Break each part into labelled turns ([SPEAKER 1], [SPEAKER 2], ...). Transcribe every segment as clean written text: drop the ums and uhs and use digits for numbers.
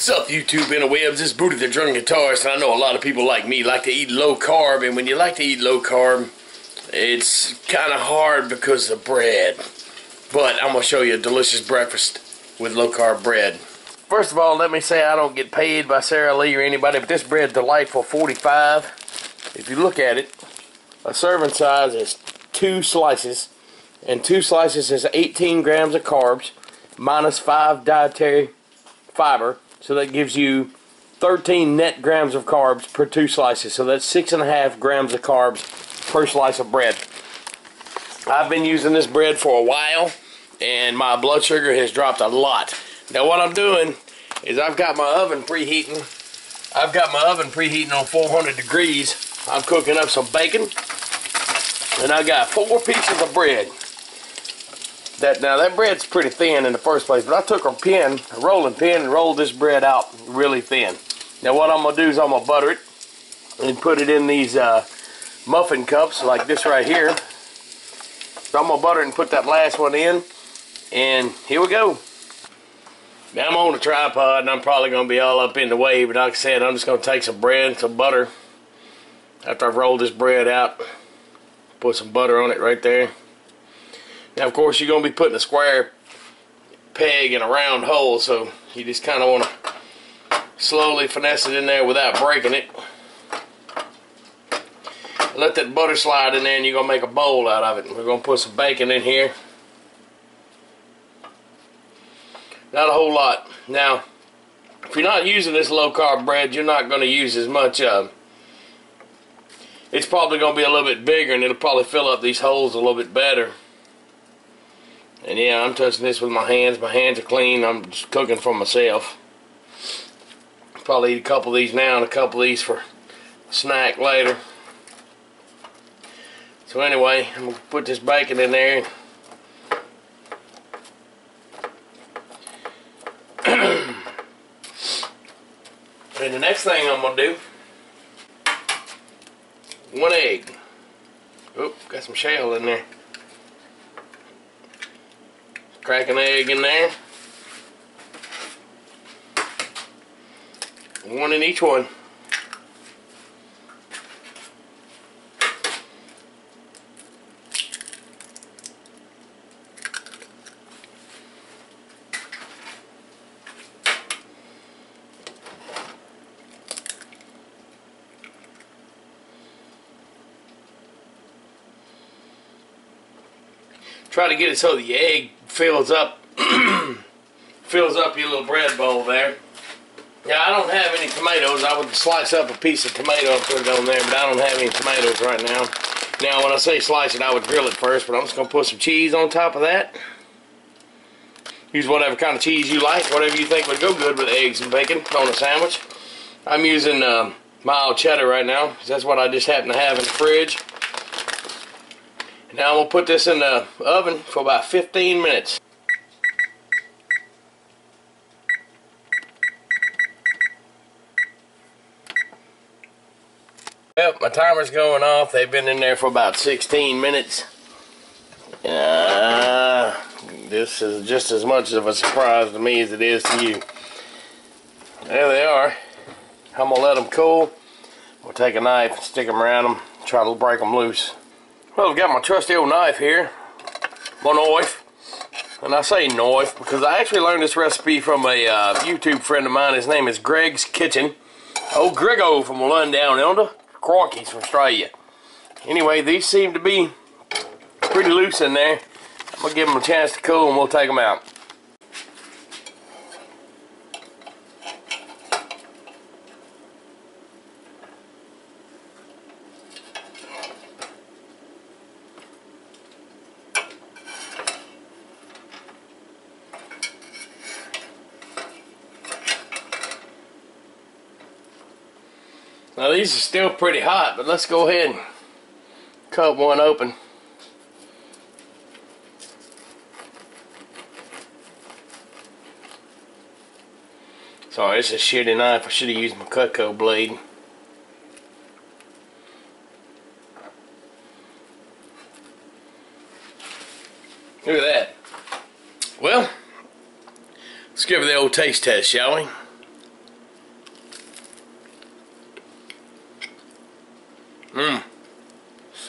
[SPEAKER 1] What's up, YouTube interwebs? This is Booty the Drunken Guitarist, and I know a lot of people like me like to eat low carb, and when you like to eat low carb, it's kind of hard because of bread. But I'm going to show you a delicious breakfast with low carb bread. First of all, let me say I don't get paid by Sarah Lee or anybody, but this bread's delightful. 45. If you look at it, a serving size is 2 slices, and 2 slices is 18 grams of carbs minus 5 dietary fiber, so that gives you 13 net grams of carbs per 2 slices. So that's 6.5 grams of carbs per slice of bread. I've been using this bread for a while, and my blood sugar has dropped a lot. Now what I'm doing is I've got my oven preheating. I've got my oven preheating on 400 degrees. I'm cooking up some bacon, and I got 4 pieces of bread. Now that bread's pretty thin in the first place, but I took a rolling pin, and rolled this bread out really thin. Now what I'm gonna do is I'm gonna butter it and put it in these muffin cups like this right here. So I'm gonna butter it and put that last one in, and here we go. Now I'm on a tripod, and I'm probably gonna be all up in the way, but like I said, I'm just gonna take some bread and some butter. After I've rolled this bread out, put some butter on it right there. Now, of course, you're going to be putting a square peg in a round hole, so you just kind of want to slowly finesse it in there without breaking it. Let that butter slide in there, and you're going to make a bowl out of it. We're going to put some bacon in here. Not a whole lot. Now, if you're not using this low-carb bread, you're not going to use as much. It's probably going to be a little bit bigger, and it'll probably fill up these holes a little bit better. And yeah, I'm touching this with my hands. My hands are clean. I'm just cooking for myself. Probably eat a couple of these now and a couple of these for a snack later. So anyway, I'm going to put this bacon in there. And the next thing I'm going to do, 1 egg. Oop, got some shell in there. Crack an egg in there. 1 in each one. Try to get it so the egg fills up your little bread bowl there. Now I don't have any tomatoes. I would slice up a piece of tomato and put it on there, but I don't have any tomatoes right now. Now when I say slice it, I would grill it first, but I'm just going to put some cheese on top of that. Use whatever kind of cheese you like, whatever you think would go good with eggs and bacon on a sandwich. I'm using mild cheddar right now, because that's what I just happen to have in the fridge. Now I'm going to put this in the oven for about 15 minutes. Well, my timer's going off. They've been in there for about 16 minutes. This is just as much of a surprise to me as it is to you. There they are. I'm going to let them cool. We'll take a knife and stick them around them, try to break them loose. Well, I've got my trusty old knife here, my knife, and I say knife because I actually learned this recipe from a YouTube friend of mine. His name is Greg's Kitchen. Old Grego from London down under, Crikey's from Australia. Anyway, these seem to be pretty loose in there. I'm going to give them a chance to cool and we'll take them out. Now these are still pretty hot, but let's go ahead and cut one open. Sorry, this is a shitty knife. I should have used my Cutco blade. Look at that. Well, let's give it the old taste test, shall we?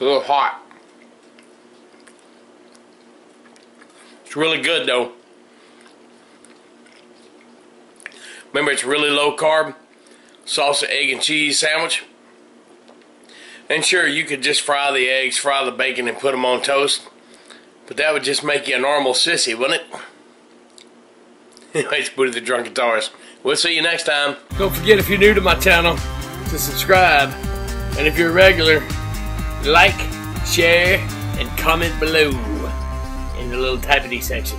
[SPEAKER 1] a little hot. It's really good though. Remember, it's really low carb. Salsa, egg, and cheese sandwich. And sure, you could just fry the eggs, fry the bacon, and put them on toast. But that would just make you a normal sissy, wouldn't it? Anyways, Buddha the Drunk Guitarist. We'll see you next time. Don't forget, if you're new to my channel, to subscribe. And if you're a regular, like, share, and comment below in the little typity section.